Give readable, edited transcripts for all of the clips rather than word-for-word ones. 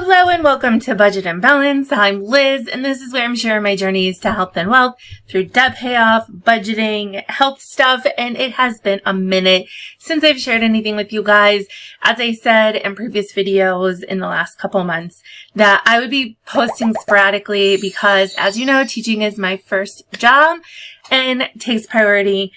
Hello and welcome to Budget and Balance. I'm Liz, and this is where I'm sharing my journeys to health and wealth through debt payoff, budgeting, health stuff, and it has been a minute since I've shared anything with you guys. As I said in previous videos in the last couple months, that I would be posting sporadically because, as you know, teaching is my first job and takes priority.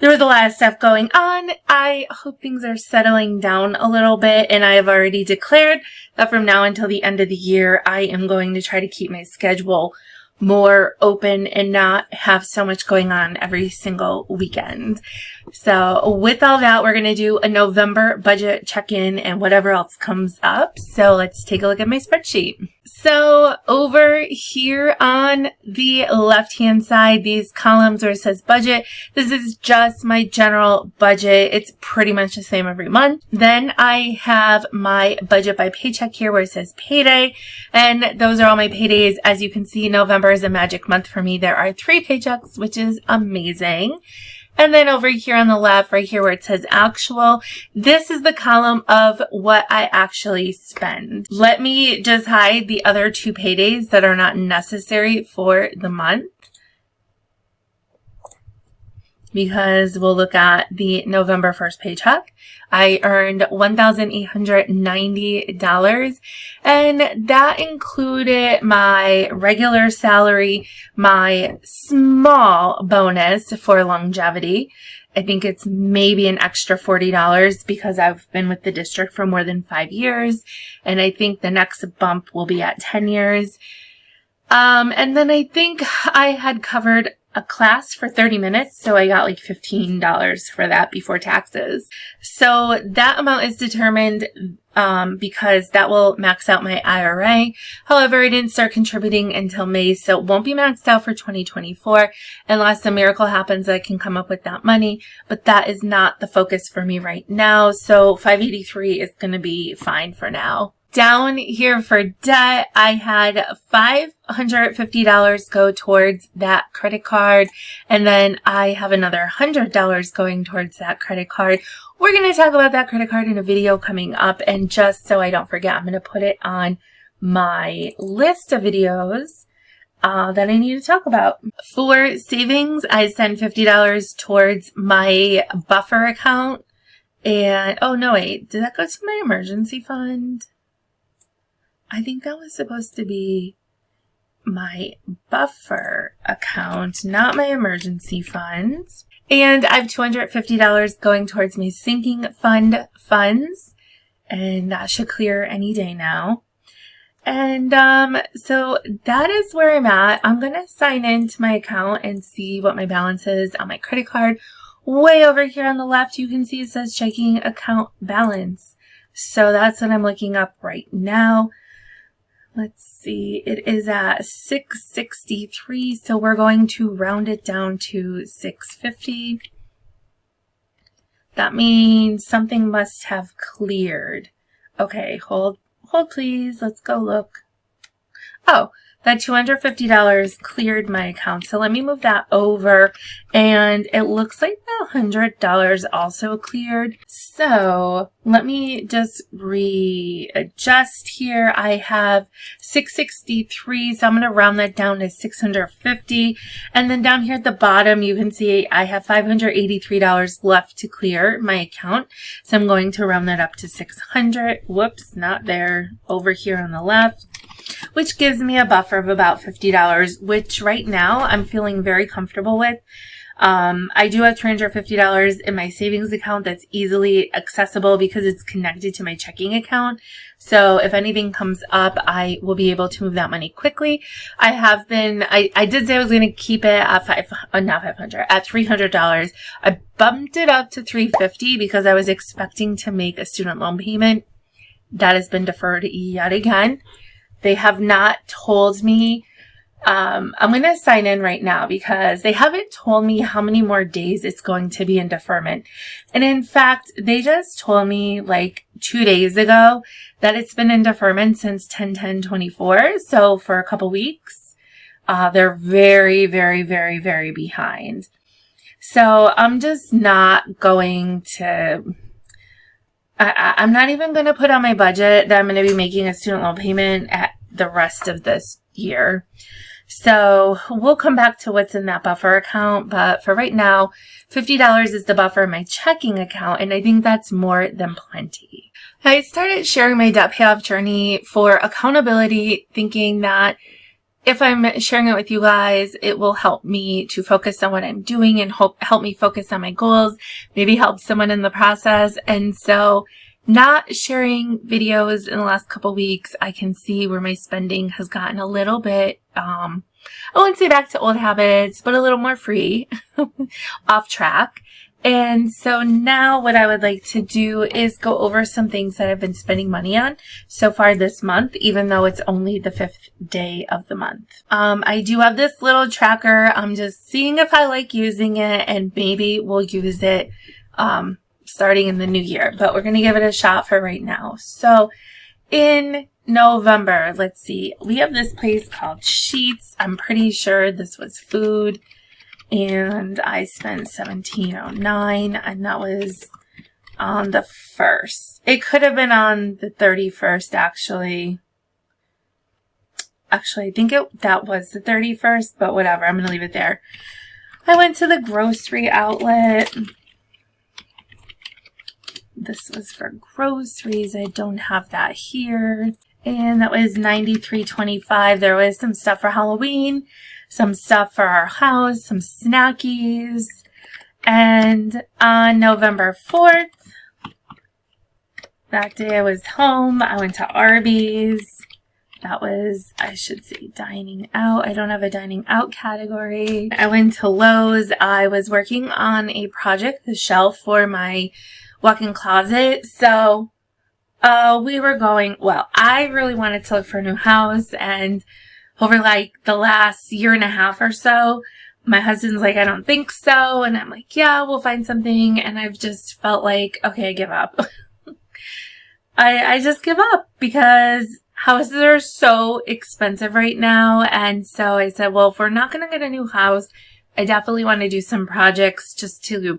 There was a lot of stuff going on. I hope things are settling down a little bit, and I have already declared that from now until the end of the year, I am going to try to keep my schedule more open and not have so much going on every single weekend. So with all that, we're going to do a November budget check-in and whatever else comes up. So let's take a look at my spreadsheet. So over here on the left-hand side, these columns where it says budget, this is just my general budget. It's pretty much the same every month. Then I have my budget by paycheck here where it says payday. And those are all my paydays. As you can see, November is a magic month for me. There are 3 paychecks, which is amazing. And then over here on the left, right here where it says actual, this is the column of what I actually spend. Let me just hide the other 2 paydays that are not necessary for the month, because we'll look at the November 1st paycheck. I earned $1,890, and that included my regular salary, my small bonus for longevity. I think it's maybe an extra $40 because I've been with the district for more than 5 years, and I think the next bump will be at 10 years. And then I think I had covered a class for 30 minutes, so I got like $15 for that before taxes. So that amount is determined because that will max out my IRA. However, I didn't start contributing until May, so it won't be maxed out for 2024 unless a miracle happens that I can come up with that money. But that is not the focus for me right now, so $583 is going to be fine for now. Down here for debt, I had $550 go towards that credit card, and then I have another $100 going towards that credit card. We're going to talk about that credit card in a video coming up, and just so I don't forget, I'm going to put it on my list of videos that I need to talk about. For savings, I send $50 towards my buffer account, and oh no, wait, did that go to my emergency fund? I think that was supposed to be my buffer account, not my emergency funds. And I have $250 going towards my sinking fund funds, and that should clear any day now. And so that is where I'm at. I'm going to sign into my account and see what my balance is on my credit card. Way over here on the left, you can see it says checking account balance. So that's what I'm looking up right now. Let's see, it is at 663, so we're going to round it down to 650. That means something must have cleared. Okay, hold please, let's go look. Oh, that $250 cleared my account, so let me move that over, and it looks like the $100 also cleared. So let me just readjust here. I have 663, so I'm going to round that down to 650, and then down here at the bottom you can see I have $583 left to clear my account, so I'm going to round that up to 600. Whoops, not there, over here on the left, which gives me a buffer of about $50, which right now I'm feeling very comfortable with. I do have $350 in my savings account that's easily accessible because it's connected to my checking account. So if anything comes up, I will be able to move that money quickly. I did say I was going to keep it at $300. I bumped it up to $350 because I was expecting to make a student loan payment. That has been deferred yet again. They have not told me. I'm going to sign in right now because they haven't told me how many more days it's going to be in deferment. And in fact, they just told me like 2 days ago that it's been in deferment since 10/10/24. So for a couple weeks, they're very, very, very, very behind. So I'm just not going to I'm not even going to put on my budget that I'm going to be making a student loan payment at the rest of this year. So we'll come back to what's in that buffer account. But for right now, $50 is the buffer in my checking account. And I think that's more than plenty. I started sharing my debt payoff journey for accountability, thinking that if I'm sharing it with you guys, it will help me to focus on what I'm doing and help me focus on my goals, maybe help someone in the process. And so not sharing videos in the last couple weeks, I can see where my spending has gotten a little bit, I wouldn't say back to old habits, but a little more free, off track. And so now what I would like to do is go over some things that I've been spending money on so far this month, even though it's only the 5th day of the month. I do have this little tracker. I'm just seeing if I like using it, and maybe we'll use it starting in the new year, but we're going to give it a shot for right now. So in November, let's see, we have this place called Sheets. I'm pretty sure this was food. And I spent $17.09, and that was on the 1st. It could have been on the 31st, actually. Actually, I think that was the 31st, but whatever. I'm going to leave it there. I went to the grocery outlet. This was for groceries. I don't have that here. And that was $93.25. There was some stuff for Halloween, some stuff for our house, some snackies. And on November 4th, that day I was home. I went to Arby's. That was, I should say, dining out. I don't have a dining out category. I went to Lowe's. I was working on a project, the shelf for my walk-in closet. So we were going, well, I really wanted to look for a new house, and over like the last year and a half or so, my husband's like, I don't think so. And I'm like, yeah, we'll find something. And I've just felt like, okay, I give up. I just give up because houses are so expensive right now. And so I said, well, if we're not going to get a new house, I definitely want to do some projects just to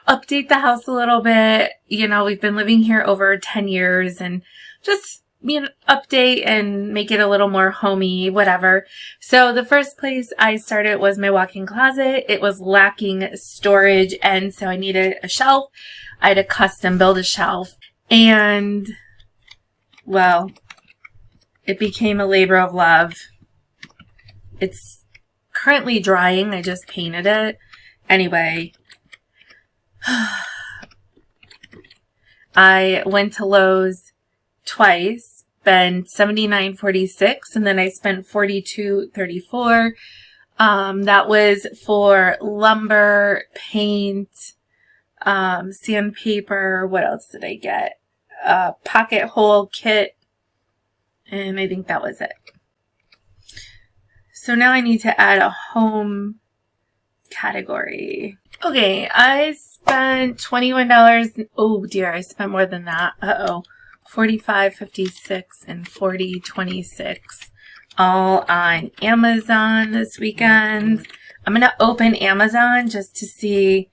update the house a little bit. You know, we've been living here over 10 years and just, you know, update and make it a little more homey, whatever. So the first place I started was my walk-in closet. It was lacking storage, and so I needed a shelf. I had to custom build a shelf, and well, it became a labor of love. It's currently drying. I just painted it. Anyway, I went to Lowe's twice, spent $79.46, and then I spent $42.34. That was for lumber, paint, sandpaper. What else did I get? Pocket hole kit, and I think that was it. So now I need to add a home category. Okay, I spent $21. Oh dear, I spent more than that. $45.56 and $40.26, all on Amazon this weekend. I'm gonna open Amazon just to see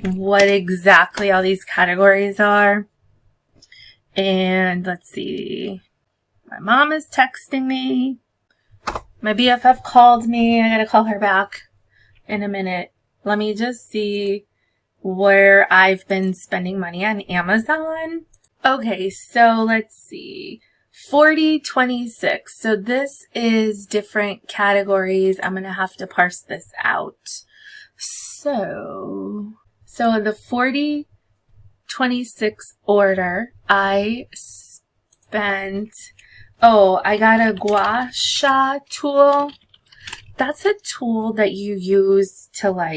what exactly all these categories are. And let's see. My mom is texting me. My BFF called me. I gotta call her back in a minute. Let me just see where I've been spending money on Amazon. Okay, so let's see. $40.26. So this is different categories. I'm going to have to parse this out. So the $40.26 order, I spent, I got a gua sha tool. That's a tool that you use to what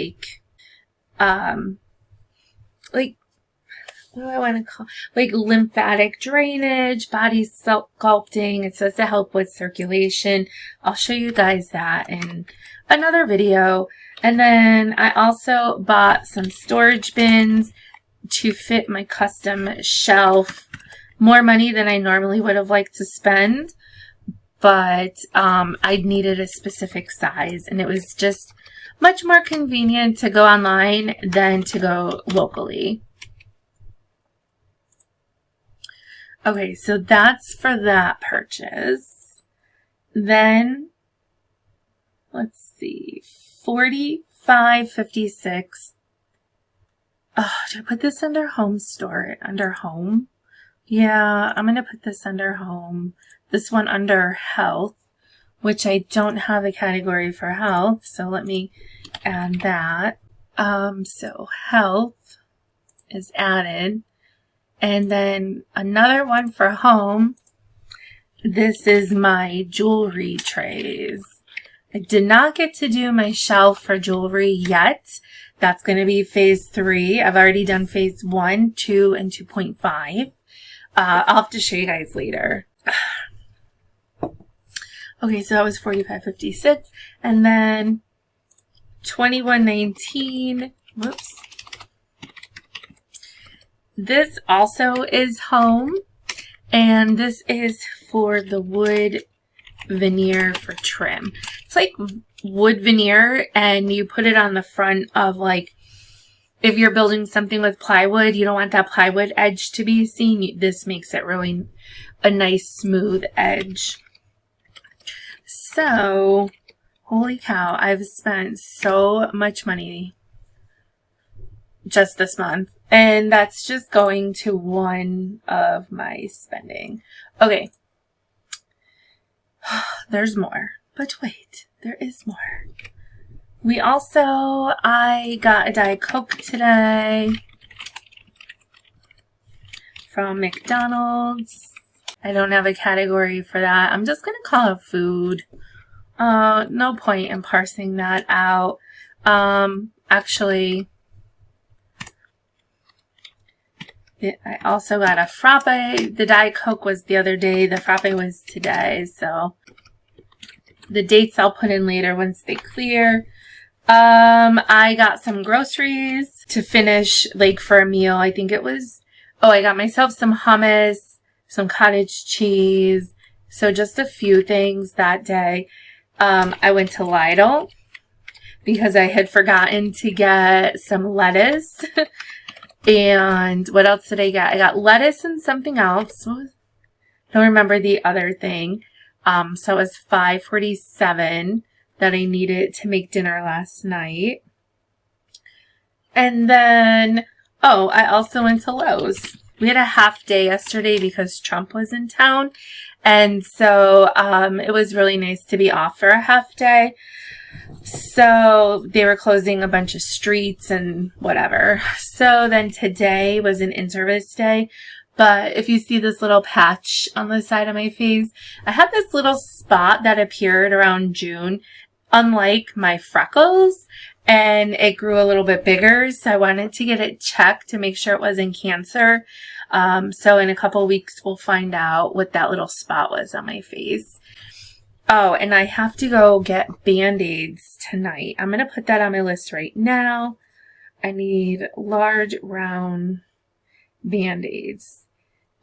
do I want to call, like lymphatic drainage, body sculpting. It says to help with circulation. I'll show you guys that in another video. And then I also bought some storage bins to fit my custom shelf. More money than I normally would have liked to spend, but I needed a specific size, and it was just much more convenient to go online than to go locally. Okay, so that's for that purchase. Then, let's see, $45.56. Oh, do I put this under home store? Under home? Yeah, I'm going to put this under home. This one under health, which I don't have a category for health. So let me add that. So health is added. And then another one for home. This is my jewelry trays. I did not get to do my shelf for jewelry yet. That's going to be phase 3. I've already done phase 1, 2, and 2.5. I'll have to show you guys later. Okay, so that was $45.56. And then $21.19. Whoops. This also is home, and this is for the wood veneer for trim. It's like wood veneer, and you put it on the front of, like, if you're building something with plywood, you don't want that plywood edge to be seen. This makes it really a nice smooth edge. So, holy cow, I've spent so much money just this month. And that's just going to one of my spending. Okay. There's more. But wait, there is more. I got a Diet Coke today from McDonald's. I don't have a category for that. I'm just going to call it food. No point in parsing that out. Actually, I also got a frappe. The Diet Coke was the other day. The frappe was today. So the dates I'll put in later once they clear. I got some groceries to finish, like, for a meal. I think it was, I got myself some hummus, some cottage cheese. So just a few things that day. I went to Lidl because I had forgotten to get some lettuce. And what else did I get? I got lettuce and something else. I don't remember the other thing. So it was $5.47 that I needed to make dinner last night. And then, I also went to Lowe's. We had a half day yesterday because Trump was in town. And so it was really nice to be off for a half day. So they were closing a bunch of streets and whatever. So then today was an in-service day. But if you see this little patch on the side of my face, I had this little spot that appeared around June, unlike my freckles, and it grew a little bit bigger. So I wanted to get it checked to make sure it wasn't cancer. So in a couple weeks, we'll find out what that little spot was on my face. Oh, and I have to go get Band-Aids tonight. I'm going to put that on my list right now. I need large, round Band-Aids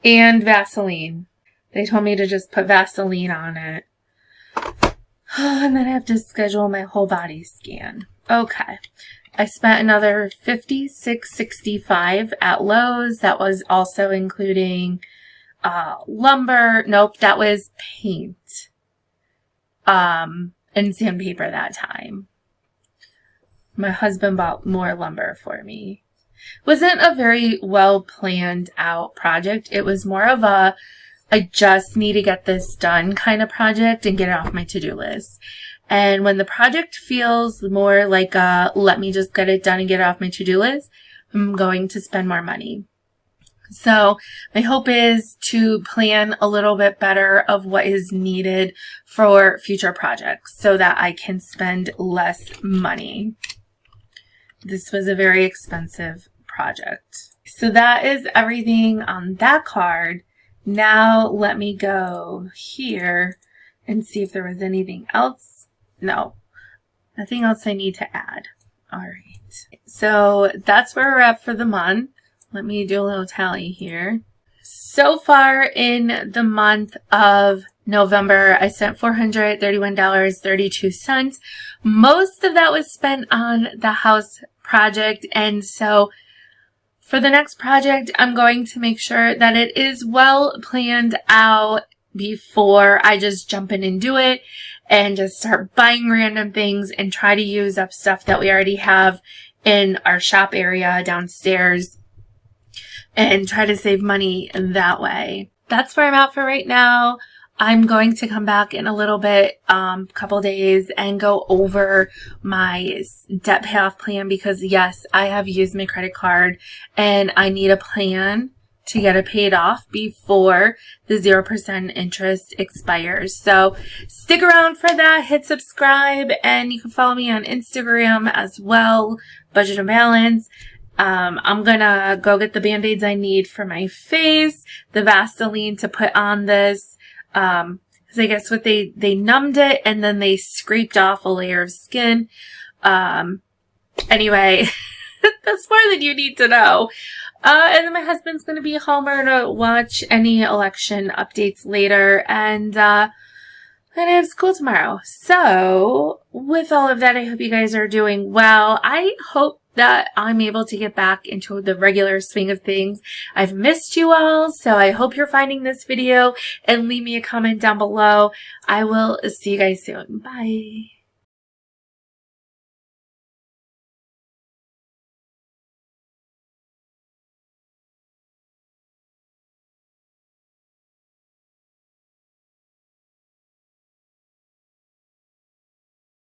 and Vaseline. They told me to just put Vaseline on it. And then I have to schedule my whole body scan. Okay. I spent another $56.65 at Lowe's. That was also including lumber. Nope, that was paint. And sandpaper that time. My husband bought more lumber for me. Wasn't a very well planned out project. It was more of a, I just need to get this done kind of project and get it off my to-do list. And when the project feels more like a, let me just get it done and get it off my to-do list, I'm going to spend more money. So my hope is to plan a little bit better of what is needed for future projects so that I can spend less money. This was a very expensive project. So that is everything on that card. Now let me go here and see if there was anything else. No, nothing else I need to add. All right. So that's where we're at for the month. Let me do a little tally here. So far in the month of November, I spent $431.32. Most of that was spent on the house project. And so For the next project, I'm going to make sure that it is well planned out before I just jump in and do it and just start buying random things and try to use up stuff that we already have in our shop area downstairs and try to save money that way. That's where I'm at for right now. I'm going to come back in a little bit, couple days, and go over my debt payoff plan because yes, I have used my credit card and I need a plan to get it paid off before the 0% interest expires. So stick around for that, hit subscribe, and you can follow me on Instagram as well, Budget and Balance. I'm gonna go get the Band-Aids I need for my face, the Vaseline to put on this, because I guess what they numbed it and then they scraped off a layer of skin. Anyway, that's more than you need to know. And then my husband's going to be home to watch any election updates later. And I have school tomorrow. So with all of that, I hope you guys are doing well. I hope that I'm able to get back into the regular swing of things. I've missed you all. So I hope you're finding this video and leave me a comment down below. I will see you guys soon. Bye.